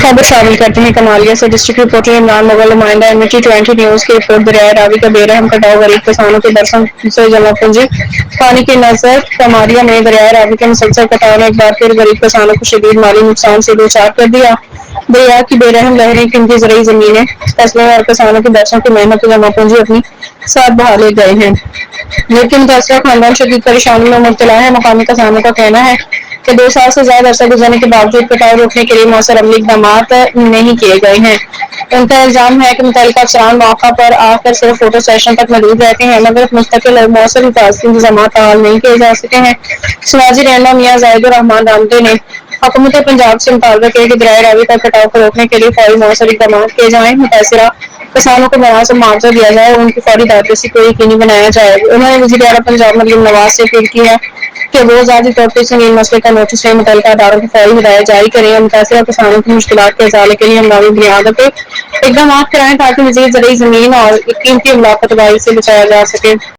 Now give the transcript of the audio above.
خبر شامل کرتے ہیں کمالیہ سے ڈسٹرکٹ رپورٹر عمران مغل نمائندہ MT20 نیوز کی رپورٹ دریائے راوی کا بے رحم کٹاؤ غریب کسانوں کے برسوں سے جمع پونجی پانی کی نظر کمالیہ میں دریائے راوی کے مسلسل کٹاؤ نے ایک بار پھر غریب کسانوں کو شدید مالی نقصان سے دوچار کر دیا۔ دریا کی بے رحم لہریں قیمتی زرعی زمینیں فصلیں اور کسانوں کے برسوں کی محنت جمع پونجی اپنی ساتھ بہا لے گئے ہیں، لیکن متاثرہ خاندان شدید پریشانی میں مبتلا ہے۔ مقامی کسانوں کا کہنا ہے کہ 2 سال سے زیادہ عرصہ گزرنے کے باوجود کٹاؤ روکنے کے لیے مؤثر عملی اقدامات نہیں کیے گئے ہیں۔ ان کا الزام ہے کہ متعلقہ افسران موقع پر آ کر صرف فوٹو سیشن تک محدود رہتے ہیں، مگر مستقل اور مؤثر حفاظتی انتظامات فعال نہیں کیے جا سکے ہیں۔ سماجی رہنما میاں زاہد الرحمان رامدے نے حکومت پنجاب سے مطالبہ کیا کہ دریائے راوی کا کٹاؤ کو روکنے کے لیے فوری مؤثر اقدامات کیے جائیں، متاثرہ کسانوں کو مناسب معاوضہ دیا جائے اور ان کی فوری دسترسی کو یقینی بنایا جائے۔ انہوں نے وزیر اعلیٰ پنجاب مریم نواز سے اپیل کی ہے کہ وہ ذاتی طور پر سنگین مسئلے کا نوٹس لیں، متعلقہ اداروں کو فوری ہدایت جاری کریں اور متاثرہ کسانوں کی مشکلات کے ازالے کے لیے ہنگامی بنیاد پر اقدامات کرائیں تاکہ مزید زرعی زمین اور قیمتی املاک کو تباہی سے بچایا جا سکے۔